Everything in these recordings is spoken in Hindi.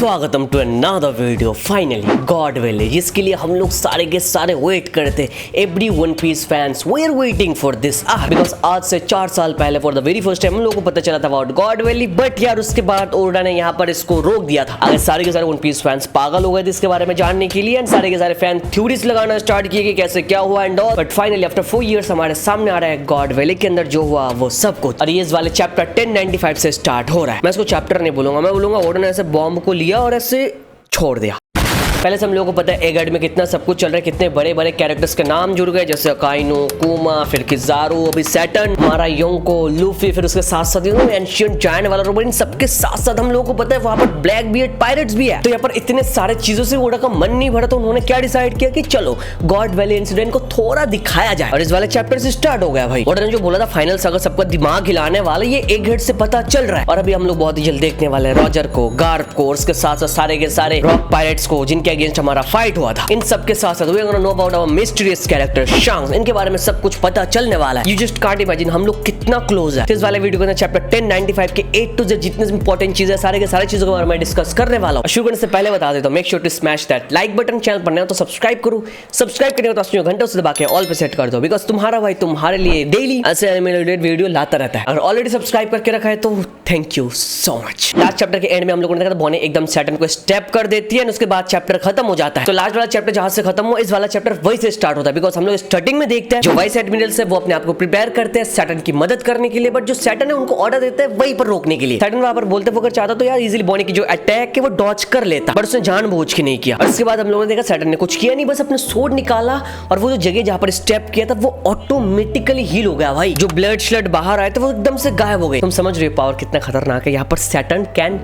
स्वागतम to another video. Finally god village, जिसके लिए हम लोग सारे के सारे वेट करते। Every One Piece fans we are waiting for this because आज से 4 साल पहले for the very first time हम लोगों को पता चला था अबाउट गॉड वैली। बट यार उसके बाद ओडा ने यहाँ पर इसको रोक दिया था। अगर सारे के सारे वन पीस फैंस पागल हो गए थे इसके बारे में जानने के लिए, एंड सारे के सारे फैन थ्योरीज लगाना स्टार्ट किए कि कैसे क्या हुआ and all. But finally after 4 years हमारे सामने आ रहा है गॉड वैली के अंदर जो हुआ वो सब कुछ। और ये इस वाले चैप्टर 1095 से स्टार्ट हो रहा है। मैं इसको चैप्टर नहीं बोलूंगा, मैं बोलूंगा ओडा ने ऐसे बॉम्ब को लिया और ऐसे छोड़ दिया। पहले से हम लोगों को पता है एगड में कितना सब कुछ चल रहा है, कितने बड़े बड़े कैरेक्टर्स के नाम जुड़ गए, जैसे अकाइनो, कुमा, फिर किजारू, अभी सैटर्न, हमारा योंको, लूफी, फिर उसके साथ साथ एंशिएंट जायंट वाला रोबोट। इन सबके साथ साथ हम लोगों को पता है वहां पर ब्लैक बियर्ड पायरेट्स भी है। तो यहाँ पर इतने सारे चीजों से ओडा का मन नहीं भरा, तो उन्होंने क्या डिसाइड किया कि चलो गॉड वैली इंसिडेंट को थोड़ा दिखाया जाए। और इस वाले चैप्टर से स्टार्ट हो गया भाई। ओडा ने जो बोला था फाइनल सागा सबका दिमाग हिलाने वाला, ये एक हेड से पता चल रहा है। और अभी हम लोग बहुत ही जल्द देखने वाले हैं रॉजर को, गार्प को, और उसके साथ साथ सारे के सारे रॉक पायरेट्स को जिनके अगेंस्ट हमारा फाइट हुआ था। इन सब के साथ साथ we are gonna know about our mysterious character Shanks. इनके बारे में सब कुछ पता चलने वाला है। यू जस्ट कांट इमेजिन हम लोग कितना क्लोज है। इस वाले वीडियो के अंदर चैप्टर 1095 के A to Z जितने इंपॉर्टेंट चीजें सारे के सारे चीजों के बारे में डिस्कस करने वाला हूं। शुरू करने से पहले बता देता हूं, make sure to smash that like button. Channel पर नए हो तो सब्सक्राइब करो, सब्सक्राइब करने को तो घंटों से दबा के ऑल पे सेट कर दो, बिकॉज तुम्हारा भाई तुम्हारे लिए डेली ऐसे एनिमेटेड वीडियो लाता रहता है। अगर ऑलरेडी सब्सक्राइब करके रखा है तो thank you so much. Last chapter के एंड में हम लोगों ने देखा था बॉनी एकदम सैटर्न को स्टेप कर देती है, उसके बाद चैप्टर खत्म हो जाता है। तो लास्ट वाला चैप्टर जहां से खत्म हुआ, इस वाला चैप्टर वही से स्टार्ट होता है। बिकॉज हम लोग स्टार्टिंग में देखते हैं जो वाइस एडमिरल्स है वो अपने आप को प्रिपेयर करते हैं सैटर्न की मदद करने के लिए, बट जो सैटर्न है उनको ऑर्डर देते हैं वहीं पर रोकने के लिए। सैटर्न वहां पर बोलते अगर चाहता तो यार इजीली बॉनी की जो अटैक है वो डॉज कर लेता, बट उसने जानबूझ के नहीं किया। और उसके बाद हम लोगों ने देखा सैटर्न ने कुछ किया नहीं, बस अपने सोर्ड निकाला और वो जो जगह जहां पर स्टेप किया था वो ऑटोमेटिकली हील हो गया भाई। जो ब्लड श्लड बाहर आए थे वो एकदम से गायब हो गए। तुम समझ रहे हो पावर कितना खतरनाक है। यहाँ पर सैटर्न कैन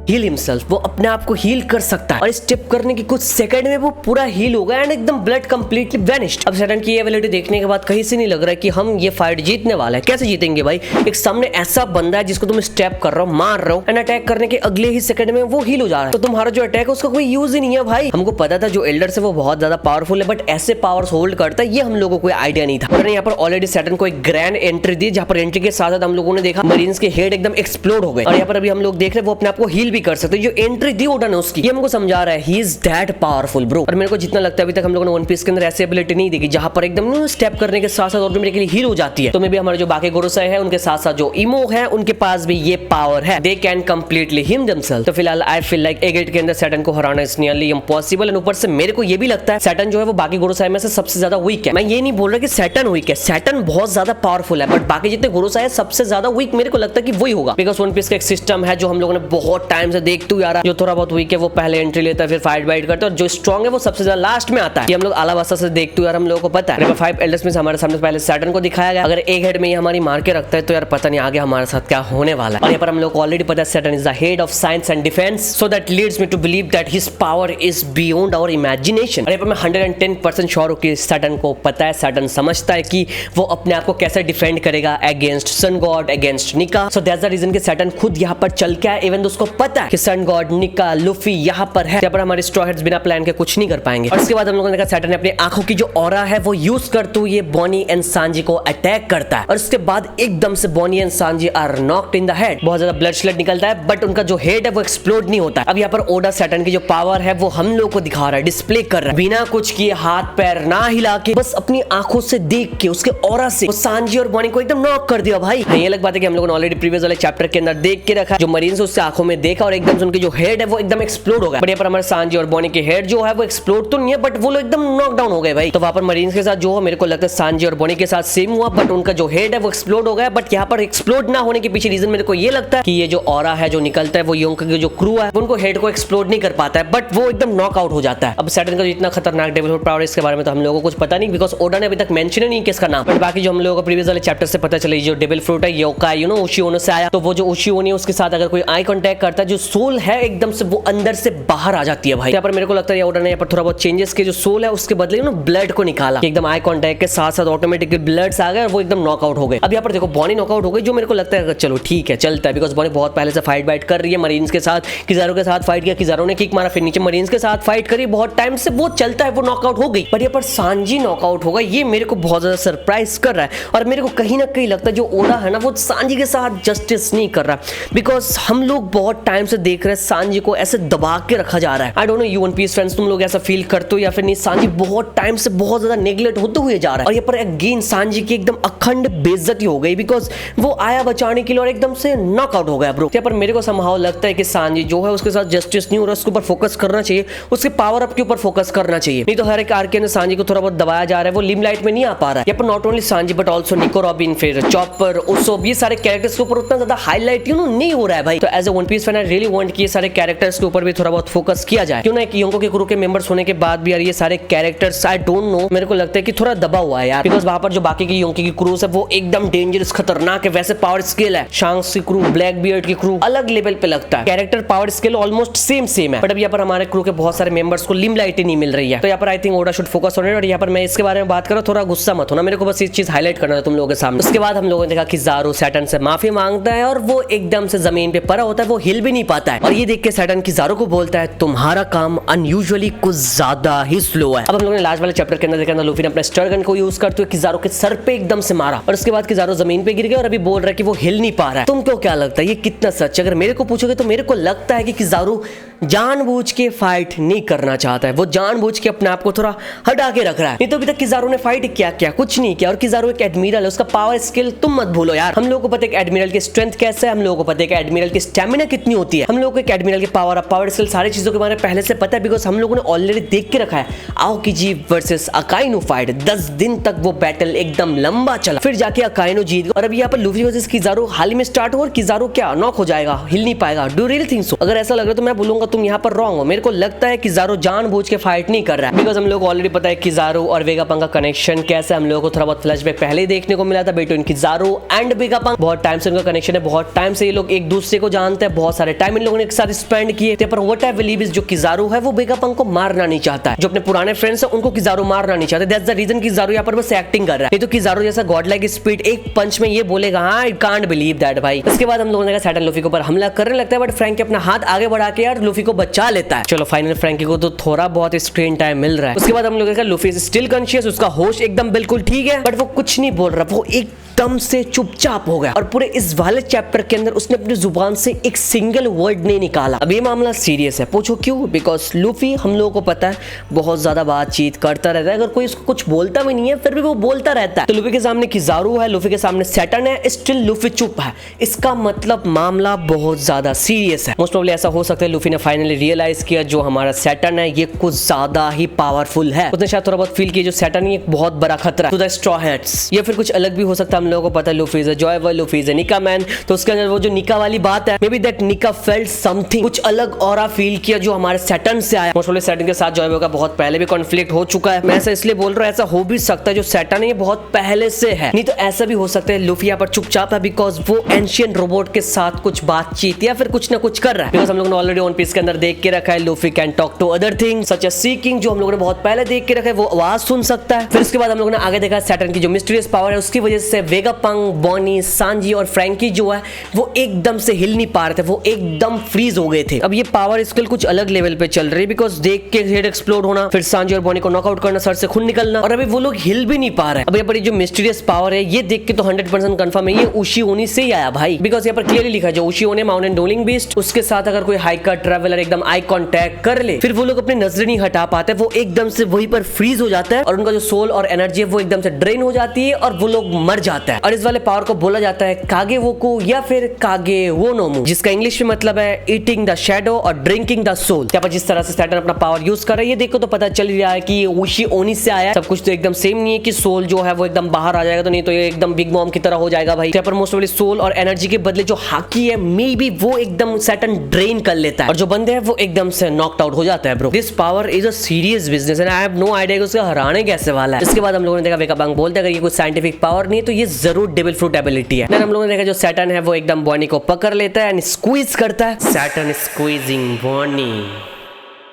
हील हिमसेल्फ, वो अपने आप को हील कर सकता है। और स्टेप करने की कुछ सेकंड में वो पूरा हील हो गया एंड एकदम ब्लड कंप्लीटली वैनिश्ड। अब सैटर्न की एबिलिटी देखने के बाद कहीं से नहीं लग रहा है कि हम ये फाइट जीतने वाले हैं। कैसे जीतेंगे भाई? एक सामने ऐसा बंदा है जिसको तुम स्टेप कर रहे हो, मार रहे हो, एंड अटैक करने के अगले ही सेकंड में वो हील हो जा रहा है। तो तुम्हारा जो अटैक है उसका कोई यूज ही नहीं है भाई। हमको पता था जो एल्डर से वो बहुत ज्यादा पावरफुल है, बट ऐसे पावर्स होल्ड करता है ये हम लोगों को कोई आइडिया नहीं था। यहाँ पर ऑलरेडी सैटर्न को एक ग्रैंड एंट्री दी, जहां पर एंट्री के साथ हम लोगों ने देखा मरीन्स के हेड एकदम एक्सप्लोड हो गए। और यहाँ पर अभी हम लोग देख रहे हैं वो अपने आप को हील भी कर सकते हैं। जो एंट्री दी ओडा ने उसकी, ये हमको समझा रहा है he is that powerful bro. और मेरे को जितना लगता है अभी तक हम लोगों ने वन पीस के अंदर ऐसी एबिलिटी नहीं देखी जहां पर एकदम स्टेप करने के साथ साथ ऑटोमेटिकली हील हो जाती है। तो मे भी हमारे जो बाकी गोरोसाई है उनके साथ साथ जो इमो है उनके पास भी ये पावर है, they can completely him themselves. तो फिलहाल आई फील लाइक एगेट के अंदर सैटर्न को हराना इज नियरली इम्पॉसिबल। एंड ऊपर से मेरे को ये भी लगता है सैटर्न जो है वो बाकी गोरोसाई में से सबसे ज्यादा वीक है। मैं ये नहीं बोल रहा कि सैटर्न वीक है, सैटर्न बहुत ज्यादा पावरफुल है, बट बाकी जितने गोरोसाई है सबसे ज्यादा वीक मेरे को लगता है कि वही होगा। बिकॉज वन पीस का एक सिस्टम है जो हम लोगों ने बहुत टाइम से देखते हुए आ रहा है। जो थोड़ा बहुत वीक है वो पहले एंट्री लेता है, फिर फाइट वाइट करता है, और जो स्ट्रॉन्ग है वो सबसे ज्यादा लास्ट में आता है। ये हम लोग आलावासा से देखते हुए यार हम लोगों को पता है। 5 एल्डर्स में हमारे सामने पहले सैटर्न को दिखाया गया। अगर एक हेड में ये हमारी मार के रखता है तो यार पता नहीं आगे हमारे साथ क्या होने वाला है। और यहाँ पर हम लोग को ऑलरेडी पता है Saturn is the head of science and defence, so that leads me to believe that his power is beyond our imagination. और यहाँ पर मैं 110% श्योर हूं कि सैटर्न को पता है, सैटर्न समझता है कि वो अपने आप को कैसे डिफेंड करेगा अगेंस्ट सन गॉड, अगेंस्ट निका। सो दैट्स द रीजन कि सैटर्न खुद यहाँ पर चल के आया, इवन उसको पता है कि सन गॉड, निका, लूफी यहाँ पर है। पर हमारे स्ट्रॉ हेड्स बिना प्लान के कुछ नहीं कर पाएंगे। और उसके बाद हम लोगों ने देखा सैटर्न ने अपनी आंखों की जो ऑरा है वो यूज करते हुए बॉनी एंड सांजी को अटैक करता है। और उसके बाद एकदम से Bonney and Sanji are knocked in the head. बहुत ज्यादा ब्लड स्लड निकलता है, बट उनका जो हेड है वो एक्सप्लोड नहीं होता है। अब यहाँ पर ओडा सैटर्न की जो पावर है वो हम लोग को दिखा रहा है, डिस्प्ले कर रहा है, बिना कुछ किए, हाथ पैर ना हिला के, बस अपनी आंखों से देख के उसके ऑरा से सांजी और बॉनी को एकदम नॉक कर दिया भाई। ये अलग बात है कि हम लोगों ने ऑलरेडी प्रीवियस वाले चैप्टर के अंदर देख के रखा, जो मरीन्स उससे आंखों में देखा और एकदम से उनकी जो हेड है वो एकदम एक्सप्लोड हो गया। बट यहाँ पर हमारे सांजी और बॉनी के हेड जो है वो एक्सप्लोड तो नहीं है, बट वो लोग एकदम नॉक डाउन हो गए भाई। तो वहां पर मरीन्स के साथ जो है मेरे को लगता है सांजी और बॉनी के साथ सेम हुआ, बट उनका जो हेड है वो एक्सप्लोड हो गया। बट यहाँ पर एक्सप्लोड ना होने के पीछे रीजन मेरे को ये लगता है कि ये जो ऑरा है जो निकलता है वो योंका के जो क्रू है उनको हेड को एक्सप्लोड नहीं कर पाता है, बट वो एकदम नॉक आउट हो जाता है। अब सैटर्न का इतना खतरनाक डेवलप पावर इसके बारे में तो हम लोगों को कुछ पता नहीं, बिकॉज ओडा ने अभी तक मेंशन नहीं किया इसका नाम। बट बाकी जो हम लोगों को प्रीवियस वाले चैप्टर से पता चला जो डेविल फ्रूट है योका उशी ओनो से आया, तो वो जो उशी ओनी है उसके साथ अगर कोई आई कांटेक्ट करता है, जो सोल है एकदम से वो अंदर से बाहर आ जाती है भाई। यहाँ पर मेरे को लगता है ओडा ने यहाँ पर थोड़ा बहुत चेंजेस के जो सोल है उसके बदले ब्लड को निकाला, एकदम आई कांटेक्ट के साथ साथ ऑटोमेटिकली ब्लड्स आ गए और वो एकदम नॉकआउट हो गए। अब यहाँ पर देखो बॉनी नॉकआउट हो गई, जो मेरे को लगता है चलो ठीक है चलता है, बिकॉज बॉनी बहुत पहले से फाइट वाइट कर रही है मरीन्स के साथ, किजारो के साथ फाइट किया, किजारो ने किक मारा, फिर नीचे मरीन्स के साथ फाइट करी, बहुत टाइम से वो चलता है, वो नॉकआउट हो गई। पर यहाँ पर सांजी नॉकआउट होगा, ये मेरे को बहुत ज्यादा सरप्राइज कर रहा है। और मेरे को कहीं ना कहीं लगता है जो ओडा है ना वो सांजी के साथ जस्टिस नहीं कर रहा, बिकॉज हम लोग बहुत टाइम टाइम से देख रहे हैं सांजी को ऐसे दबा के रखा जा रहा है। I don't know you One Piece fans तुम लोग ऐसा फील करते हो या फिर नहीं। सांजी बहुत टाइम से बहुत ज्यादा नेग्लेक्ट होते हुए जा रहा है और यहाँ पर अगेन सांजी की एकदम अखंड बेइज्जती हो गई बिकॉज वो आया बचाने के लिए और एकदम से नॉकआउट हो गया ब्रो। यहाँ पर मेरे को समहाउ लगता है कि सांजी जो है उसके साथ जस्टिस नहीं हो रहा, उसके ऊपर फोकस करना चाहिए, उसके पावर अप के ऊपर फोकस करना चाहिए। नहीं तो हर एक आर्क के अंदर सांजी को थोड़ा बहुत दबाया जा रहा है, वो लिमलाइट में नहीं आ पा रहा है। यहाँ पर not only Sanji but also निको रॉबिन, फिर चॉपर, उसोब, ये सारे कैरेक्टर्स के ऊपर उतना ज्यादा हाईलाइट नहीं हो रहा है भाई। तो as a One Piece fan I really want कि ये सारे कैरेक्टर्स के ऊपर भी थोड़ा बहुत फोकस किया जाए। क्यों ना एक योंको के क्रू के मेंबर्स होने के बाद भी यार ये सारे कैरेक्टर्स आई डोंट नो, मेरे को लगता है कि थोड़ा दबा हुआ है यार, बिकॉज वहां पर जो बाकी की योंको की क्रूज है वो एकदम डेंजरस खतरनाक है, वैसे पावर स्केल है। शांक्स की क्रू, ब्लैक बियर्ड की क्रू अलग लेवल पे लगता है, character power scale almost same है, बट अब यहाँ पर हमारे क्रू के बहुत सारे मेंबर्स को लिमलाइट नहीं मिल रही है। तो यहाँ पर I think Oda should focus on it. और यहाँ पर मैं इसके बारे में बात कर रहा हूं, थोड़ा गुस्सा मत होना, मेरे को बस ये चीज हाईलाइट करना है तुम लोगों के सामने। उसके बाद हम लोगों ने देखा कि ज़ारो सैटर्न से माफी मांगता है और वो एकदम से जमीन पे पड़ा होता है, वो हिल भी नहीं पाता है। और ये देख के सैटर्न की ज़ारो को बोलता है तुम्हारा काम अनयूजुअली कुछ ज्यादा ही स्लो है। अब हम लोगों ने लास्ट वाले चैप्टर के अंदर देखा लूफी ने अपने स्टर गन को यूज करते हुए किज़ारो के सर पे एकदम से मारा और उसके बाद किज़ारो जमीन पे गिर गया और अभी बोल रहा है कि वो हिल नहीं पा रहा है। तुमको क्या लगता है ये कितना सच? अगर मेरे को पूछोगे तो मेरे को लगता है कि किज़ारो जानबूझ के फाइट नहीं करना चाहता है, वो जानबूझ के अपने आप को थोड़ा हटा के रख रहा है। नहीं तो अभी तक किज़ारो ने फाइट किया कुछ नहीं किया। और किज़ारो एक एडमिरल है, उसका पावर स्किल तुम मत भूलो यार। हम लोगों को पता है कि एडमिरल की स्ट्रेंथ कैसे है, हम लोगों को पता है कि एडमिरल की स्टैमिना कितनी होती है, हम लोगों को एडमिरल के पावर स्किल सारी चीजों के बारे में पहले से पता है, बिकॉज हम लोगों ने ऑलरेडी देख के रखा है आओकिजी वर्सेस अकाइनो फाइट। 10 दिन तक वो बैटल एकदम लंबा चला, फिर जाके अकाइनो जीत गया। और अभी यहाँ पर लूफी वर्सेस किज़ारो हाल ही में स्टार्ट हो और किज़ारो क्या नॉक हो जाएगा, हिल नहीं पाएगा। Do really think so? अगर ऐसा लग रहा है तो मैं बोलूंगा तुम यहाँ पर रॉन्ग हो। मेरे को लगता है कि ज़ारो जानबूझ के फाइट नहीं कर रहा है, बिकॉज हम लोग ऑलरेडी पता है कि ज़ारो और वेगापंक का कनेक्शन कैसा है। हम लोगों को थोड़ा बहुत फ्लैशबैक पहले ही देखने को मिला था बिटवीन किज़ारो एंड वेगापंक। बहुत टाइम से उनका कनेक्शन है, बहुत टाइम से ये लोग एक दूसरे को जानते हैं, बहुत सारे टाइम इन लोगों ने एक साथ स्पेंड किए थे। पर व्हाट आई बिलीव इज जो किज़ारो है वो वेगापंक को मारना नहीं चाहता है, जो अपने पुराने फ्रेंड्स है उनको किज़ारो मारना नहीं चाहते। दैट्स द रीजन किज़ारो यहाँ पर बस एक्टिंग कर रहा है। नहीं तो किज़ारो जैसा गॉड लाइक स्पीड एक पंच में ये बोलेगा हाँ आई कांट बिलीव दैट भाई। इसके बाद हम लोगों ने सैटर्न लूफी के ऊपर हमला करने लगता है, बट फ्रैंकी अपना हाथ आगे बढ़ा के यार लूफी को बचा लेता है। चलो फाइनल फ्रैंकी को तो थोड़ा बहुत स्क्रीन टाइम मिल रहा है। उसके बाद हम लोग देखा लूफी स्टिल कॉन्शियस, उसका होश एकदम बिल्कुल ठीक है, बट वो कुछ नहीं बोल रहा, वो एकदम से चुपचाप हो गया। और पूरे इस वाले चैप्टर के अंदर उसने अपनी जुबान से एक सिंगल वर्ड नहीं निकाला। अब ये मामला सीरियस है, पूछो क्यों? बिकॉज लूफी हम लोगों को पता है बहुत ज्यादा बातचीत करता रहता है, अगर कोई उसको कुछ बोलता भी नहीं है फिर भी वो बोलता रहता है। तो लूफी के सामने किज़ारो है, लूफी के सामने सैटर्न है, स्टिल लूफी चुप है। इसका मतलब मामला बहुत ज्यादा सीरियस है। मोस्ट प्रोबेबली ऐसा हो सकता है लूफी ने फाइनली रियलाइज किया जो हमारा सैटर्न है ये कुछ ज्यादा ही पावरफुल है। उसने शायद थोड़ा बहुत फील किया जो सैटर्न है एक बहुत बड़ा खतरा टू द स्ट्रॉ हैट्स। या फिर कुछ अलग भी हो सकता है, हम लोगों को पता है Luffy is a Joy Boy, Luffy is a Nika man. तो उसके अंदर वो जो निका वाली बात है, मे बी दैट निका फेल्ट समथिंग, कुछ अलग ऑरा फील किया जो हमारे सैटर्न से आया। मोस्ट प्रोबेबली सैटर्न के साथ जॉयवर का बहुत पहले भी कॉन्फ्लिक्ट हो चुका है। मैं ऐसा इसलिए बोल रहा हूं, ऐसा हो भी सकता है जो सैटर्न है ये बहुत पहले से है। नहीं तो ऐसा भी हो सकता है लूफी यहाँ पर चुपचाप है बिकॉज वो एंशिएंट रोबोट के साथ कुछ बातचीत या फिर कुछ ना कुछ कर रहा है। बिकॉज हम लोगों ने ऑलरेडी वन पीस के अंदर देख के रखा है Luffy can talk to other thing such as seeking, जो हम लोगों ने बहुत पहले देख के रखा है, वो आवाज सुन सकता है। फिर उसके बाद हम लोगों ने आगे देखा सैटर्न की जो मिस्टीरियस पावर है उसकी वजह से वेगापंक, बॉनी, सांजी और फ्रैंकी जो है वो एकदम से हिल नहीं पा रहे थे, वो एकदम फ्रीज हो गए थे। अब ये पावर स्किल कुछ अलग लेवल पे चल रही है बिकॉज देख के हेड एक्सप्लोड होना, फिर सांजी और बॉनी को नॉकआउट करना, सर से खून निकलना, और अभी वो लोग हिल भी नहीं पा रहे। अब यहाँ पर जो मिस्टीरियस पावर है ये देख के तो 100% कंफर्म है ये उशी ओनी से ही आया भाई, बिकॉज यहाँ पर क्लियरली लिखा है जो उशी ओनी माउंटेन डोलिंग बीस्ट, उसके साथ अगर कोई हाइकर ट्रैवलर एकदम आई कांटेक्ट कर ले फिर वो लोग अपनी नजर नहीं हटा पाते, वो एकदम से वहीं पर फ्रीज हो जाता है और उनका जो सोल और एनर्जी है वो एकदम से ड्रेन हो जाती है और वो लोग मर जाता है। और इस वाले पावर को बोला जाता है कागे वोकू या फिर कागे वो नोमू, जिसका इंग्लिश में मतलब है ईटिंग द शैडो और ड्रिंकिंग द सोल। यहाँ पर जिस तरह से सैटर्न अपना पावर यूज कर रहा है ये देखो तो पता चल रहा है कि उशी ओनी से आया। सब कुछ तो एकदम सेम नहीं है कि सोल जो है वो एकदम बाहर आ जाएगा, तो नहीं तो ये एकदम बिग मॉम की तरह हो जाएगा भाई। यहाँ पर मोस्ट ऑफ सोल और एनर्जी के बदले जो हाकी है मे बी वो एकदम सैटर्न ड्रेन कर लेता है और जो बंदे हैं वो एकदम से नॉकड आउट हो जाता है bro. This power is a serious business and I have no idea उसको हराने कैसे वाला है। इसके बाद हम लोगों ने देखा वेगापंक बोलते हैं अगर ये कोई साइंटिफिक पावर नहीं तो ये जरूर डेविल फ्रूट एबिलिटी है। फिर हम लोगों ने देखा जो सैटर्न है वो एकदम बॉनी को पकड़ लेता है एंड स्क्वीज करता है, सैटर्न स्क्वीजिंग बॉनी।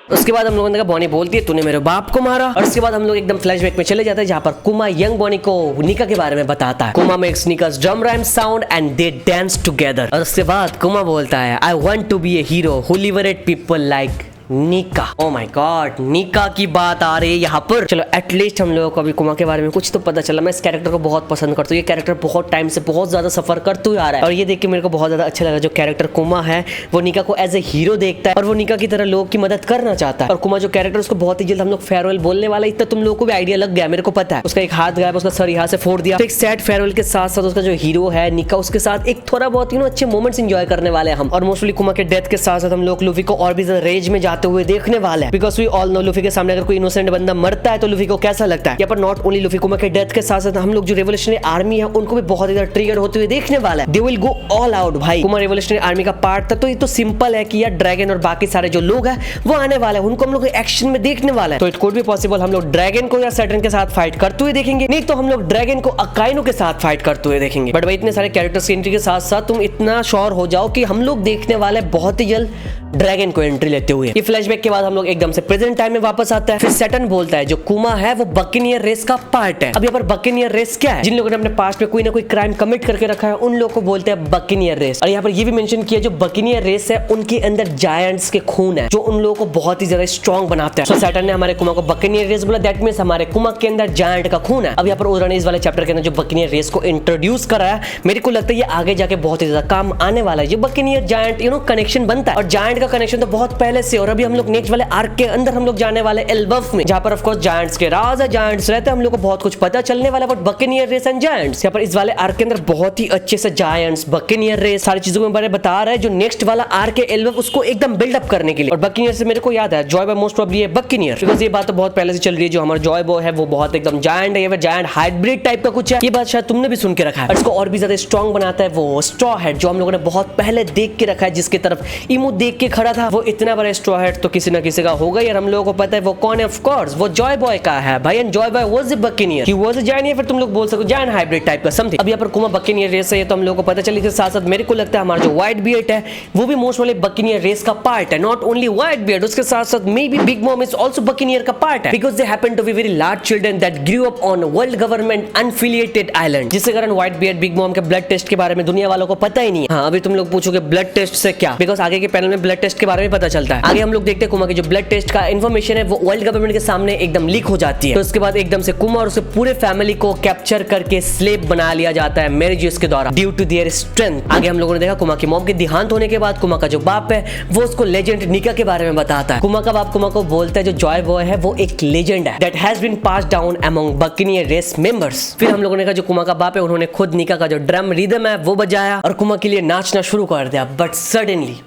उसके बाद हम लोगों ने देखा बॉनी बोलती है तूने मेरे बाप को मारा। और उसके बाद हम लोग एकदम फ्लैशबैक में चले जाते हैं जहां पर कुमा यंग बॉनी को निका के बारे में बताता है। Kuma makes Nika's drum rhyme sound and they dance together. और उसके बाद कुमा बोलता है I want to be a hero who liberate people like Nika. Oh my God, निका की बात आ रही है यहाँ पर। चलो एटलीस्ट हम लोगों को अभी कुमा के बारे में कुछ तो पता चला। मैं इस कैरेक्टर को बहुत पसंद करता हूँ। ये कैरेक्टर बहुत टाइम से बहुत ज्यादा सफर करते हुए आ रहा है और ये देख के मेरे को बहुत ज्यादा अच्छा लगा। जो कैरेक्टर कुमा है वो निका को एज ए हीरो देखता है और वो निका की तरह लोगों की मदद करना चाहता है। और कुमा जो कैरेक्टर उसको बहुत ही जल्द हम लोग फेयरवेल बोलने वाला, इतना तुम लोगों को भी आइडिया लग गया, मेरे को पता है। उसका एक हाथ गायब, उसका सर यहाँ से फोड़ दिया। तो एक सैड फेयरवेल के साथ साथ उसका जो हीरो है निका, उसके साथ एक थोड़ा बहुत अच्छे मोमेंट्स एंजॉय करने वाले हैं हम। और मोस्टली कुमा के डेथ के साथ साथ हम लोग लूफी को और भी ज्यादा रेज में जाते हुए देखने वाले हैं। Because we all know Luffy के सामने अगर कोई इनोसेंट बंदा मरता है तो लूफी को कैसा लगता है। यहाँ पर नॉट ओनली लूफी, कुमा के डेथ के साथ साथ हम लोग जो रेवोल्यूशनरी आर्मी है उनको भी बहुत ज्यादा ट्रिगर होते हुए देखने वाला है। They will go all out भाई। कुमा रेवोल्यूशनरी आर्मी का पार्ट था तो ये तो सिंपल है कि यार ड्रैगन और बाकी सारे जो लोग हैं वो आने वाले हैं, उनको हम लोग एक्शन में देखने वाला है। तो इट कुड बी पॉसिबल हम लोग ड्रैगन को या सैटर्न के साथ फाइट करते हुए देखेंगे, नहीं तो हम लोग ड्रैगन को अकाइनो के साथ फाइट करते हुए देखेंगे। बट भाई इतने सारे कैरेक्टर्स की एंट्री के साथ साथ तुम इतना श्योर हो जाओ कि हम लोग देखने वाले बहुत ही जल्द ड्रैगन को एंट्री लेते हुए। ये फ्लैशबैक के बाद हम लोग एकदम से प्रेजेंट टाइम में वापस आता है। फिर सैटर्न बोलता है जो कुमा है वो बकेनियर रेस का पार्ट है। अब यहाँ पर बकेनियर रेस क्या है? जिन लोगों ने अपने पास्ट में कोई ना कोई क्राइम कमिट करके रखा है उन लोगों को बोलते हैं बकेनियर रेस। और यहाँ पर ये भी मेंशन किया जो बकेनियर रेस है उनके अंदर जायंट्स के खून है जो उन लोगों को बहुत ही ज्यादा स्ट्रॉन्ग बनाते हैं। सैटर्न ने हमारे कुमा को बकेनियर रेस बोला, दैट मींस हमारे कुमा के अंदर जायंट का खून है। अब यहाँ पर ओरानिस वाले चैप्टर के अंदर जो बकेनियर रेस को इंट्रोड्यूस कराया, मेरे को लगता है ये आगे जाके बहुत ही ज्यादा काम आने वाला है। ये बकेनियर जायंट कनेक्शन बनता है और जायंट का कनेक्शन तो बहुत पहले से। और अभी हम लोग नेक्स्ट वाले आर्क के अंदर हम लोग जाने वाले एल्बफ में, जहां पर ऑफ कोर्स जायंट्स के राज है, जायंट्स रहते हैं, हम लोग को बहुत कुछ पता चलने वाला है। बट बकेनियर रेस एंड जायंट्स, यहाँ पर इस वाले आर्क के अंदर बहुत ही अच्छे से जायंट्स, बकेनियर रेस सारी चीजों के बारे में बता रहा है जो नेक्स्ट वाला आर्क है एल्बफ उसको एकदम बिल्डअप करने के लिए। और बकेनियर से मेरे को याद है जॉय बॉय मोस्ट प्रोबब्ली है बकेनियर, बिकॉज ये बात तो बहुत पहले से चल रही है। जो हमारा जॉय बॉय है वो बहुत एकदम जायंट है, ये जायंट हाइब्रिड टाइप का कुछ है। ये बात शायद तुमने भी सुन के रखा है। इसको और भी ज्यादा स्ट्रॉन्ग बनाता है वो स्ट्रॉ हेड जो हम लोगों ने बहुत पहले देख के रखा है, जिसकी तरफ इमू देख के खड़ा था। वो इतना बड़ा स्ट्रॉ हेड तो किसी ना किसी का होगा यार, हम लोगों को पता है वो कौन है। ऑफ कोर्स वो जॉय बॉय का है भाई। And Joy Boy was a buccaneer, he was a giant, या फिर तुम लोग बोल सको जायंट हाइब्रिड टाइप का समथिंग। अब यहाँ पर कुमा बकेनियर रेस है, ये तो हम लोगों को पता चली। इसके साथ साथ मेरे को लगता है हमारा जो व्हाइट बियर्ड है वो भी मोस्ट वाले बकेनियर रेस का पार्ट है। नॉट ओनली व्हाइट बियर्ड, उसके साथ साथ may be Big Mom is also buccaneer का पार्ट है, because they happen to be very large children that grew up on world government unaffiliated island, जिसके कारण व्हाइट बियर्ड बिग मॉम के ब्लड टेस्ट के बारे में दुनिया वालों को पता ही नहीं है। हाँ, अभी तुम लोग पूछोगे ब्लड टेस्ट से क्या, बिकॉज आगे के पैनल में ब्लड टेस्ट के बारे में पता चलता है। आगे हम लोग देखते हैं कुमा की जो ब्लड टेस्ट का इन्फॉर्मेशन है वो वर्ल्ड गवर्नमेंट के सामने एकदम लीक हो जाती है। तो उसके बाद एकदम से कुमा और उसके पूरे फैमिली को कैप्चर करके स्लेव बना लिया जाता है मैरिजेस के द्वारा ड्यू टू देयर स्ट्रेंथ। आगे हम लोगों ने देखा कुमा की मॉम के देहांत होने के बाद कुमा का जो बाप है वो उसको लेजेंड निका के बारे में बताता है। कुमा का बाप कुमा को बोलता है जो जॉय बॉय है वो एक लेजेंड है that has been passed down among buccaneer race members. फिर हम लोगों ने कहा जो कुमा का बाप है उन्होंने खुद निका का जो ड्रम रिदम है वो बजाया और कुमा के लिए नाचना शुरू कर दिया। बट सडनली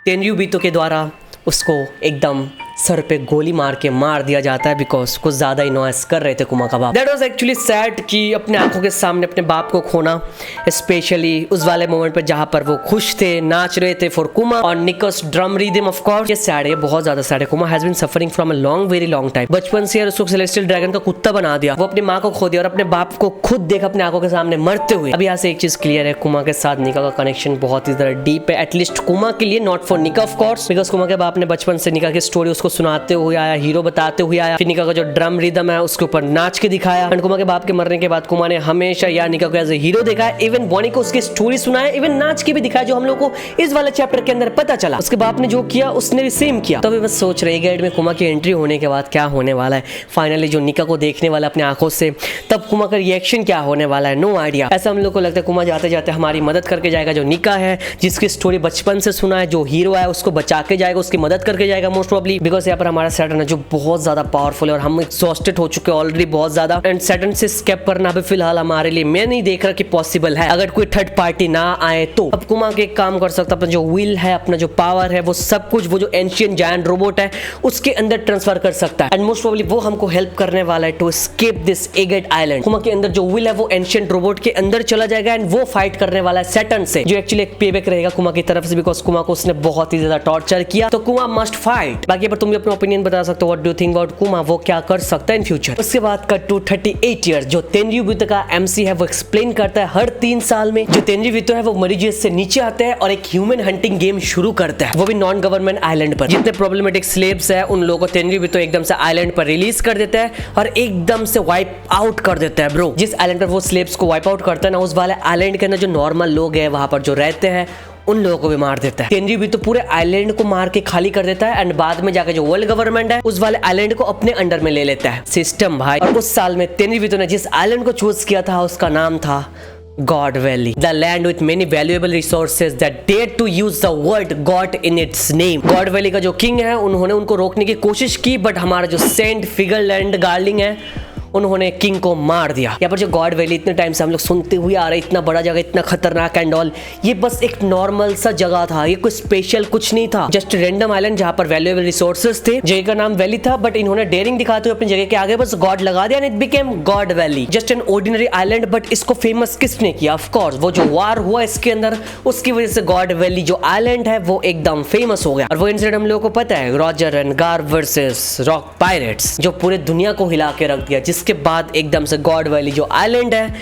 तेनरीयुबितो के द्वारा उसको एकदम सर पे गोली मार के मार दिया जाता है, बिकॉज कुछ ज्यादा ही नॉइस कर रहे थे कुमा का बाप। दैट वाज एक्चुअली सैड कि अपने आंखों के सामने अपने बाप को खोना, स्पेशली उस वाले मोमेंट पे जहां पर वो खुश थे, नाच रहे थे फॉर कुमा और Nika's drum rhythm. Of course ये सैड है, बहुत ज्यादा सैड है। Kuma has been suffering from a long very long time. बचपन से उसको सेलेस्टियल ड्रैगन का कुत्ता बना दिया, वो अपनी माँ को खो दिया और अपने बाप को खुद देख अपने आंखों के सामने मरते हुए। अब यहाँ से एक चीज क्लियर है, कुमा के साथ निका का कनेक्शन बहुत ही ज्यादा डीप है, एटलीस्ट कुमा के लिए, नॉट फॉर निका ऑफ कोर्स, बिकॉज कुमा के बाप ने बचपन से निका की स्टोरी उसको सुनाते हुए आया, हीरो बताते हुए आया। फिर निका का जो ड्रम रिदम है उसके ऊपर नाच के दिखाया। एंड कुमा के बाप के मरने के बाद कुमा ने हमेशा यार निका को एज ए हीरो देखा है, इवन बॉनी को उसकी स्टोरी सुनाया, इवन नाच के भी दिखाया, जो हम लोग को इस वाले चैप्टर के अंदर पता चला। उसके बाप ने जो किया उसने भी सेम किया। तो अभी बस सोच रहे गाइड में कुमा की एंट्री होने के बाद क्या होने वाला है। फाइनली जो निका को देखने वाला अपने आंखों से, तब कुमा का रिएक्शन क्या होने वाला है, नो आइडिया। ऐसा हम लोग को लगता है कुमा जाते जाते हमारी मदद करके जाएगा। जो निका है जिसकी स्टोरी बचपन से सुना है, जो हीरो है उसको बचा के जाएगा, उसकी मदद करके जाएगा मोस्ट प्रोबब्ली, बिकॉज यहाँ पर हमारा सैटर्न है जो बहुत ज्यादा पावरफुल है और हम एग्जॉस्टेड हो चुके हैं ऑलरेडी बहुत ज्यादा। एंड सैटर्न से स्केप करना अभी फिलहाल हमारे लिए मैं नहीं देख रहा कि पॉसिबल है, अगर कोई थर्ड पार्टी ना आए तो। अब कुमा के एक काम कर सकता, अपना जो विल है, अपना जो पावर है, वो सब कुछ वो जो एंशिएंट जायंट रोबोट है उसके अंदर ट्रांसफर कर सकता है। एंड मोस्ट प्रोबब्ली वो हमको हेल्प करने वाला है to escape this Egghead island. Kuma के अंदर जो विल है वो एंशिएंट रोबोट के अंदर चला जाएगा एंड वो फाइट करने वाला है सैटर्न से, जो एक्चुअली एक पेबैक रहेगा कुमा की तरफ से, बिकॉज कुमा को उसने बहुत ही ज्यादा टॉर्चर किया। तो कुमा मस्ट फाइट। बाकी पर तुम भी अपना ओपिनियन बता सकते हो, what do you think about कुमा, वो क्या कर सकता है इन फ्यूचर। उसके बाद कट टू 38 ईयर्स, जो तेनरीयुबितो का एमसी है वो एक्सप्लेन करता है हर 3 साल में जो तेनरीयुबितो है वो मरीजेस से नीचे आता है और एक ह्यूमन हंटिंग गेम शुरू करता है, वो भी नॉन गवर्नमेंट आइलैंड पर। जितने प्रॉब्लमेटिक स्लेव्स है उन लोगों को तेनरीयुबितो एकदम से आइलैंड पर रिलीज कर देता है और एकदम से वाइप आउट कर देता है ब्रो। जिस आइलैंड पर वो स्लेव्स को वाइप आउट करता है ना, उस वाले आइलैंड के अंदर जो नॉर्मल लोग हैं वहां पर जो रहते हैं उन लोगों को भी मार देता है। तेनरी भी तो पूरे आइलैंड को मार के खाली कर देता है एंड बाद में जाकर जो वर्ल्ड गवर्नमेंट है उस वाले आइलैंड को अपने अंडर में ले लेता है। सिस्टम भाई। और उस साल में तेनरी भी तो ने जिस आइलैंड को चूज किया था उसका नाम था God Valley, the land with many valuable resources that dared to use the word God in its name. God Valley का जो किंग है उन्होंने उनको रोकने की कोशिश की, बट हमारा जो सेंट फिगरलैंड गार्लिंग है उन्होंने किंग को मार दिया। यहाँ पर जो गॉड वैली इतने टाइम से हम लोग सुनते हुए आ रहे, इतना बड़ा जगह, इतना खतरनाक एंड ऑल, ये बस एक नॉर्मल सा जगह था, ये कोई स्पेशल कुछ नहीं था, जस्ट रैंडम आइलैंड जहाँ पर वैल्यूएबल रिसोर्सेज थे। जगह का नाम वैली था, बट इन्होंने डेयरिंग दिखाते हुए अपनी जगह के आगे बस गॉड लगा दिया and it became God valley. Just an ordinary island, but इसको फेमस किसने किया? ऑफ कोर्स वो जो वार हुआ इसके अंदर, उसकी वजह से गॉड वैली जो आइलैंड है वो एकदम फेमस हो गया। और वो इंसिडेंट हम लोगों को पता है, रॉजर एंड गार वर्सेस रॉक पायरेट्स, जो पूरे दुनिया को हिला के रख दिया, जिसके बाद एकदम से गॉड वैली जो आइलैंड है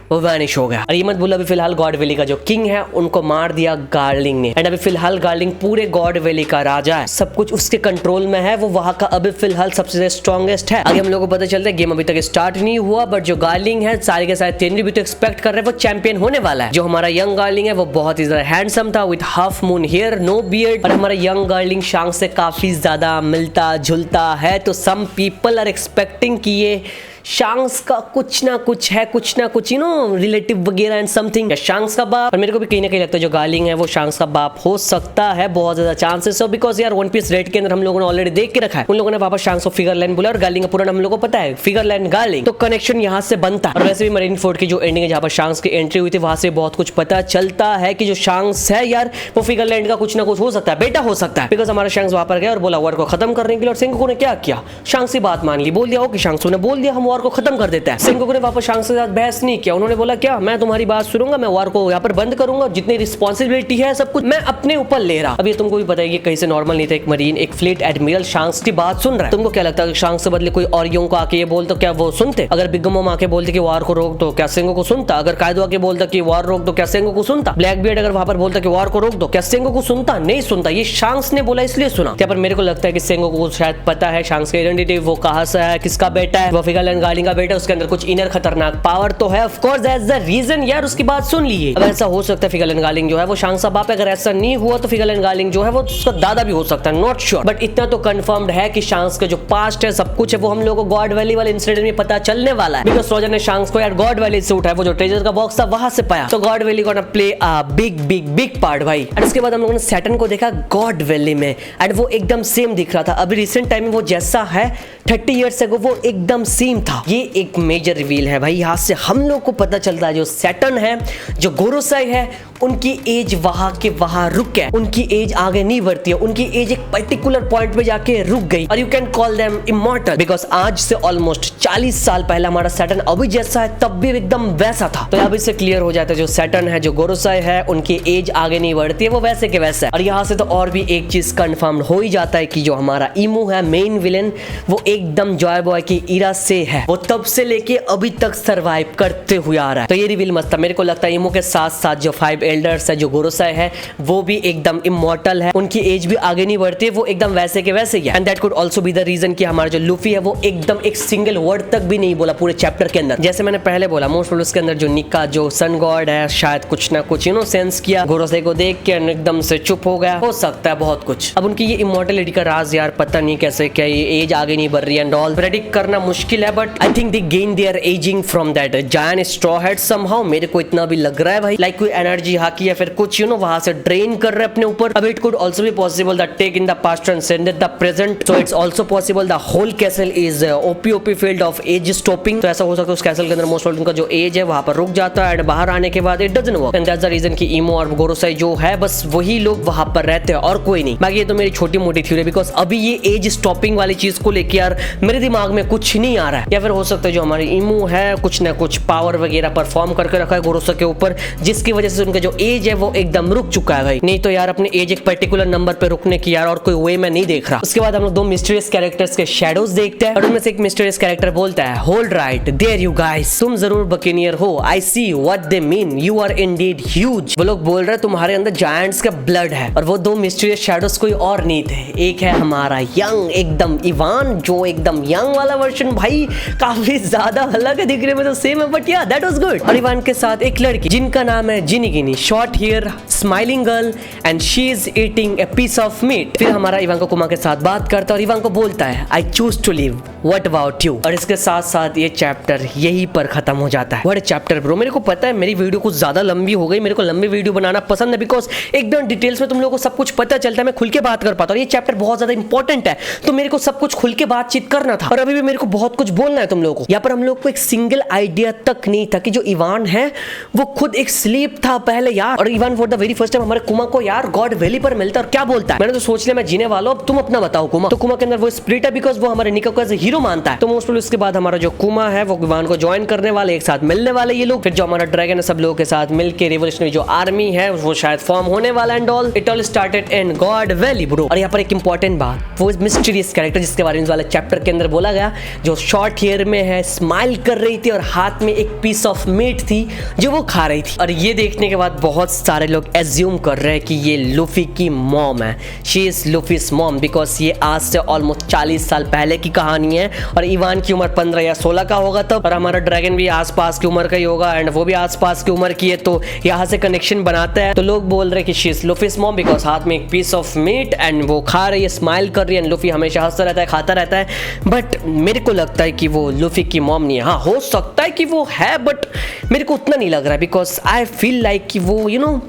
वो वैनिश हो गया। और ये मत बोलो अभी फिलहाल गॉड वैली का जो किंग है उनको मार दिया गार्लिंग ने, एंड अभी फिलहाल गार्लिंग पूरे गॉड वैली का राजा है, सब कुछ उसके कंट्रोल में है, वो वहां का अभी फिलहाल सबसे स्ट्रॉन्गेस्ट है। आगे हम लोगों को पता चलता है गेम अभी तक स्टार्ट नहीं हुआ, बट जो गार्लिंग है सारे के सारे तेनरी भी तो एक्सपेक्ट कर रहे हैं वो चैंपियन होने वाला है। जो हमारा यंग गार्लिंग है वो बहुत ही ज्यादा हैंडसम था with half moon hair, no beard, और हमारा यंग गार्लिंग शांग से काफी ज्यादा मिलता जुलता है, तो सम पीपल आर एक्सपेक्टिंग कि ये शांग्स का कुछ ना कुछ यू नो रिलेटिव वगैरह एंड समथिंग, शांग्स का बाप। और मेरे को भी कहीं ना कहीं लगता है जो गार्लिंग है वो शांग्स का बाप हो सकता है, बहुत ज्यादा चांसेस है, बिकॉज यार वन पीस रेड के अंदर हम लोगों ने ऑलरेडी देख के रखा है, उन लोगों ने वापस शांग्स को फिगरलैंड बोला और गार्लिंग का पूरा नाम हम लोगों को पता है फिगरलैंड गार्लिंग, तो कनेक्शन यहाँ से बनता है। और वैसे भी मरीन फोर्ट की जो एंडिंग है जहाँ पर शांग्स की एंट्री हुई थी वहां से बहुत कुछ पता चलता है कि जो शांग्स है यार वो फिगरलैंड का कुछ ना कुछ हो सकता है, बेटा हो सकता है, बिकॉज हमारा शांग्स वहां पर गया और बोला वॉर को खत्म करने के लिए, और सेंगोकू ने क्या किया, शांग्स की बात मान ली, बोल दिया ओके, शांग्स ने बोल दिया हम वॉर को खत्म कर देते हैं। सेंगोकू ने वापस शांग्स के साथ बहस नहीं किया, उन्होंने बोला क्या मैं तुम्हारी बात सुनूंगा, मैं वार को यहाँ पर बंद करूंगा, जितनी रिस्पॉन्सिबिलिटी है सब कुछ मैं अपने ऊपर ले रहा। अब ये तुमको भी पता है कि कहीं से नॉर्मल नहीं था, एक मरीन एक फ्लीट एडमिरल शांग्स की बात सुन रहा है। तुमको क्या लगता है शांग्स से बदले कोई और यों को आके ये बोल तो क्या वो सुनते? अगर बिग मॉम आके बोलते कि वार को रोक दो क्या सेंगोकू सुनता? अगर कायदो आके बोलता कि वार रोक दो क्या सेंगोकू सुनता? ब्लैक बियर्ड अगर वहां पर बोलता कि वार को रोक दो क्या सेंगोकू सुनता? नहीं सुनता। ये शांग्स ने बोला इसलिए सुना। यहाँ पर मेरे को लगता है कि सेंगोकू को शायद पता है शांग्स की आइडेंटिटी, वो कहां से है, किसका बेटा है, वो फिगरलैंड गार्लिंग का बेटा है, उसके अंदर कुछ इनर खतरनाक पावर तो है, of course that's the reason यार उसकी बात सुन ली। अब ऐसा हो सकता है फिगरलैंड गार्लिंग जो है वो शांग्स का बाप है, अगर ऐसा नहीं हुआ तो फिगरलैंड गार्लिंग जो है वो उसका दादा भी हो सकता है, नॉट श्योर, बट इतना तो कंफर्म्ड है कि शांग्स का जो पास्ट है सब कुछ है वो हम लोगों को गॉड वैली वाले इंसिडेंट में पता चलने वाला है, बिकॉज़ रॉजर ने शांग्स को यार गॉड वैली से उठाया, वो जो ट्रेजर का बॉक्स था वहां से पाया, तो God valley gonna play a big big big part भाई। और इसके बाद हम लोगों ने सैटर्न को देखा गॉड वैली में, एंड वो एकदम सेम दिख रहा था, अभी रिसेंट टाइम में वो जैसा है 30 इयर्स अगो वो एकदम सेम था। ये एक मेजर रिवील है भाई, यहाँ से हम लोग को पता चलता है जो सैटर्न है, जो गोरोसाई है, उनकी एज वहां के वहां रुक गया, उनकी एज आगे नहीं बढ़ती है, उनकी एज एक पर्टिकुलर पॉइंट पे जाके रुक गई, और you can call them immortal, because आज से ऑलमोस्ट 40 साल पहले हमारा सैटर्न अभी जैसा है तब भी एकदम वैसा था। तो अभी से क्लियर हो जाता है जो सैटर्न है, जो गोरोसाई है, उनकी एज आगे नहीं बढ़ती है, वो वैसे के वैसे है। और यहाँ से तो और भी एक चीज कंफर्म हो ही जाता है कि जो हमारा इमू है मेन विलेन, वो एकदम जॉय बॉय की इरा से है, वो तब से लेके अभी तक सर्वाइव करते हुए आ रहा है। तो ये रिवील मस्त था। मेरे को लगता है इमू के साथ साथ जो 5 एल्डर्स है, जो गोरोसाई है, वो भी एकदम इमॉर्टल है, उनकी एज भी आगे नहीं बढ़ती है, वो एकदम वैसे के वैसे ही है। And that could also be the reason कि हमारा जो लूफी है वो एकदम एक सिंगल वर्ड तक भी नहीं बोला पूरे चैप्टर के अंदर। जैसे मैंने पहले बोला मोस्ट प्रोबेबली उसके अंदर जो निक्का जो सन गॉड है शायद कुछ ना कुछ सेंस किया, गोरोसाई को देख के एकदम से चुप हो गया, हो सकता है बहुत कुछ। अब उनकी ये इमॉर्टलिटी का राज यार पता नहीं कैसे, क्या ये एज आगे नहीं बढ़ रही है एंड ऑल, प्रेडिक्ट करना मुश्किल है, but I think they gain their ageing from that giant straw head somehow. मेरे को इतना भी लग रहा है भाई लाइक कोई एनर्जी हाकी या फिर कुछ वहां से ड्रेन कर रहे अपने ऊपर। अब it could also be possible that tech in the past transcended the present, so it's also possible the whole castle is OP field of age stopping. तो ऐसा हो सकता है उस कैसल के अंदर मोस्ट ऑफ उनका जो एज है वहां पर रुक जाता है एंड बाहर आने के बाद it doesn't work, and that's the reason कि इमो और गोरोसाई जो है बस वही लोग वहां पर रहते हैं और कोई नहीं। बाकी ये तो मेरी छोटी मोटी थ्योरी, बिकॉज अभी ये एज स्टॉपिंग वाली चीज को लेकर यार मेरे दिमाग में कुछ नहीं आ रहा है, या फिर हो सकता है जो हमारी इमो है कुछ ना कुछ पावर वगैरह परफॉर्म करके रखा है गोरोसाई के ऊपर, जिसकी वजह से उनका जो एज है वो एकदम रुक चुका है भाई। नहीं तो यार अपने एज एक पर्टिकुलर नंबर पे रुकने की यार और कोई वे में नहीं देख रहा। उसके बाद हम लोग 2 मिस्टीरियस कैरेक्टर्स के शैडोज देखते हैं, और उनमें से एक मिस्टीरियस कैरेक्टर बोलता है hold right there you guys, तुम जरूर बकेनियर हो, I see what they mean, you are indeed huge. वो लोग बोल रहे हैं तुम्हारे अंदर जायंट्स का ब्लड है, और वो 2 मिस्टीरियस शैडोज कोई और नहीं थे, एक है हमारा यंग एकदम इवान, जो एकदम यंग वाला वर्जन भाई काफी ज्यादा अलग है, दिखने में तो सेम है but yeah that was good, और इवान के साथ एक लड़की जिनका नाम है जिनिगिनी, short hair smiling girl and she is eating a piece of meat. फिर हमारा इवांका कुमा के साथ बात करता है और इवांका बोलता है I choose to live, what about you. और इसके साथ साथ ये चैप्टर यहीं पर खत्म हो जाता है। What chapter bro. मेरे को पता है मेरी वीडियो कुछ ज्यादा लंबी हो गई, मेरे को लंबी वीडियो बनाना पसंद है बिकॉज एकदम डिटेल्स में तुम लोगों को सब कुछ पता चलता है, मैं खुल के बात कर पाता हूँ। ये चैप्टर बहुत ज्यादा इंपॉर्टेंट है तो मेरे को सब कुछ खुल के बातचीत करना था और अभी भी मेरे को बहुत कुछ बोलना है तुम लोगों को। यहाँ पर हम लोग को एक सिंगल आइडिया तक नहीं था कि जो इवान है वो खुद एक स्लीप था पहले यार, और Ivan for the very first time हमारे कुमा को यार गॉड वैली पर मिलता है और क्या बोलता है, मैंने तो सोच लिया मैं जीने वाला हूं, अब तुम अपना बताओ कुमा। तो कुमा के अंदर वो स्प्लिट है बिकॉज वो हमारे निको को एज हीरो मानता है। तो मोस्ट प्रोबेबली उसके बाद हमारा जो कुमा है वो इवान को ज्वाइन करने वाले, एक साथ मिलने वाले ये लोग। फिर जो हमारा ड्रैगन है सब लोगों के साथ मिलकर रिवोल्यूशनरी जो आर्मी है वो शायद फॉर्म होने वाला and all. It all started in God valley bro. और यहाँ पर एक इंपॉर्टेंट बात, वो मिस्टीरियस कैरेक्टर जिसके बारे में वाले चैप्टर के अंदर बोला गया, जो शॉर्ट हेयर में है, स्माइल कर रही थी और हाथ में एक पीस ऑफ मीट थी जो वो खा रही थी। और ये देखने के बाद बहुत सारे लोग एज्यूम कर रहे हैं कि ये लूफी की मॉम है, शी इज लूफीज मॉम, बिकॉज ये आज से ऑलमोस्ट 40 साल पहले की कहानी है और इवान की उम्र 15 या 16 का होगा तब, और हमारा ड्रैगन भी आसपास की उम्र का ही होगा एंड वो भी आसपास की उम्र की है। तो यहाँ से कनेक्शन बनाते हैं। तो लोग बोल रहे हैं कि शी इज लूफीज मॉम बिकॉज हाथ में एक पीस ऑफ मीट एंड वो खा रही है, स्माइल कर रही है एंड लूफी हमेशा हंसता रहता है, खाता रहता है। बट मेरे को लगता है कि वो लूफी की मॉम नहीं है। हाँ हो सकता है कि वो है बट मेरे को उतना नहीं लग रहा है बिकॉज आई फील लाइक कि वो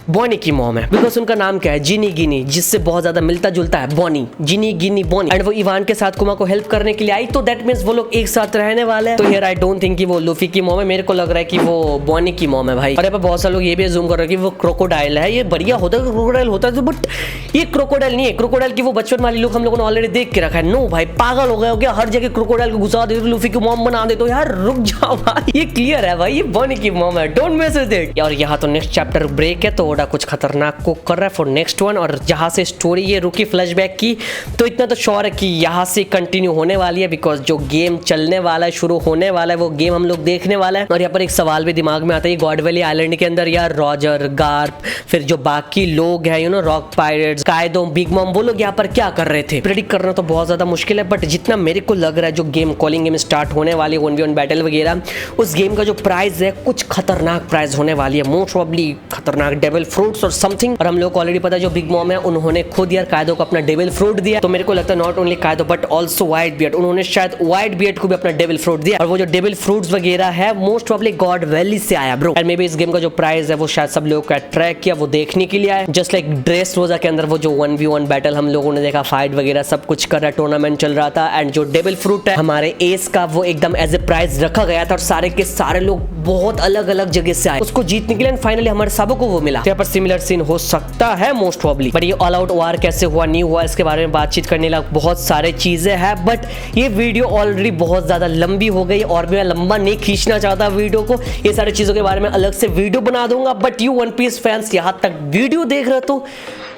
बॉनी की मॉम है बिकॉज उनका नाम क्या है, जिनी गिनी, जिससे बहुत ज्यादा मिलता जुलता है, Bonney, Ginny Ginny Bonney. And वो इवान के साथ कुमा को हेल्प करने के लिए आई तो दैट मींस वो लोग एक साथ रहने वाले हैं। तो हियर आई डोंट थिंक कि वो लूफी की मॉम है, मेरे को लग रहा है कि वो बॉनी की मॉम है भाई। और यहाँ पे बहुत सारे लोग ये भी अज्यूम कर रहे हैं कि वो क्रोकोडाइल है। ये बढ़िया होता है क्रोकोडाइल होता है तो, बट ये क्रोकोडाइल नहीं है। क्रोकोडाइल की वो बचपन वाली लोग हम लोगों ने ऑलरेडी देख के रखा है। नो भाई पागल हो गए हो क्या, हर जगह क्रोकोडाइल को घुसा दे, लूफी की मॉम बना दे। तो यार रुक जाओ भाई, ये क्लियर है भाई, ये बॉनी की मॉम है, डोंट मिस विद इट। और यहाँ तो नेक्स्ट चैप्टर ब्रेक है तो ओडा कुछ खतरनाक को कर रहा है फॉर नेक्स्ट वन। और जहां से स्टोरी ये रुकी फ्लैशबैक की, तो इतना तो श्योर है कि यहां से कंटिन्यू होने वाली है बिकॉज जो गेम चलने वाला है, शुरू होने वाला है, वो गेम हम लोग देखने वाला है। और यहाँ पर एक सवाल भी दिमाग में आता है, गॉड वैली आइलैंड के अंदर यार रॉजर, गार्प, फिर जो बाकी लोग हैं रॉक पायरेट्स, कायदो, बिग मॉम, वो लोग यहाँ पर क्या कर रहे थे। प्रेडिक्ट करना तो बहुत ज्यादा मुश्किल है बट जितना मेरे को लग रहा है जो गेम कॉलिंग गेम स्टार्ट होने वाली है 1v1 बैटल वगैरह, उस गेम का जो प्राइस है कुछ खतरनाक प्राइस होने वाली है, मोस्ट प्रोबेबली खतरनाक डेविल फ्रूट्स और समथिंग। और हम लोग को ऑलरेडी पता है जो बिग मॉम है उन्होंने खुद यार कायदो को अपना डेविल फ्रूट दिया। तो मेरे को लगता है नॉट ओनली कायदो बट ऑल्सो व्हाइट बियर्ड, उन्होंने शायद व्हाइट बियर्ड को भी अपना डेविल फ्रूट दिया। और वो जो डेविल फ्रूट्स वगैरह है मोस्ट प्रोबेबली गॉड वैली से आया ब्रो। एंड मे बी इस गेम का जो प्राइस है वो शायद सब लोगों को अट्रैक्ट किया, वो देखने के लिए आया। जस्ट लाइक ड्रेस रोजा के अंदर वो जो 1v1 बैटल हम लोगों ने देखा, फाइट वगैरह सब कुछ कर रहा, टूर्नामेंट चल रहा था एंड जो डेविल फ्रूट है हमारे एस का वो एकदम एज ए प्राइज रखा गया था और सारे के सारे लोग बहुत अलग अलग जगह से आए उसको जीतने के लिए। फाइनली हमारे सबों को वो मिला। यहाँ पर सिमिलर सीन हो सकता है मोस्ट प्रोबेबली, बट ये ऑल आउट वार कैसे हुआ, नहीं हुआ, इसके बारे में बातचीत करने लगा, बहुत सारे चीजें हैं। बट ये वीडियो ऑलरेडी बहुत ज्यादा लंबी हो गई और मैं लंबा नहीं खींचना चाहता वीडियो को, ये सारी चीजों के बारे में अलग से वीडियो बना दूंगा। But you One Piece fans यहाँ तक वीडियो देख रहे तो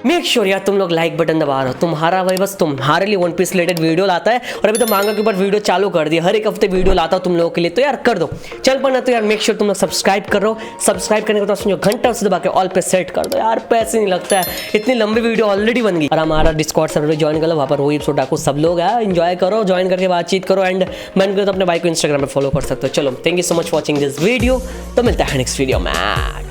मेक श्योर यार तुम लोग लाइक बटन दबा रहे हो, तुम्हारा भाई बस तुम्हारे लिए वन पीस रिलेटेड वीडियो लाता है। और अभी तो मांगा के ऊपर वीडियो चालू कर दिया, हर एक हफ्ते वीडियो लाता हूं तुम लोगों के लिए, तो यार कर दो। चल पाना तो यार मेक श्योर तुम लोग सब्सक्राइब कर रहे हो, सब्सक्राइब करने के बाद जो घंटा उसे दबा के ऑल पे सेट कर दो यार, पैसे नहीं लगता है, इतनी लंबी वीडियो ऑलरेडी बन गई। और हमारा डिस्कॉर्ड सर्वर ज्वाइन कर लो, वहाँ पर रोहित सोडाको सब लोग है, एंजॉय करो, ज्वाइन करके बातचीत करो एंड मन करो तो अपने भाई को इंस्टाग्राम पे फॉलो कर सकते हो। चलो thank you so much watching this video, तो मिलता है नेक्स्ट वीडियो में।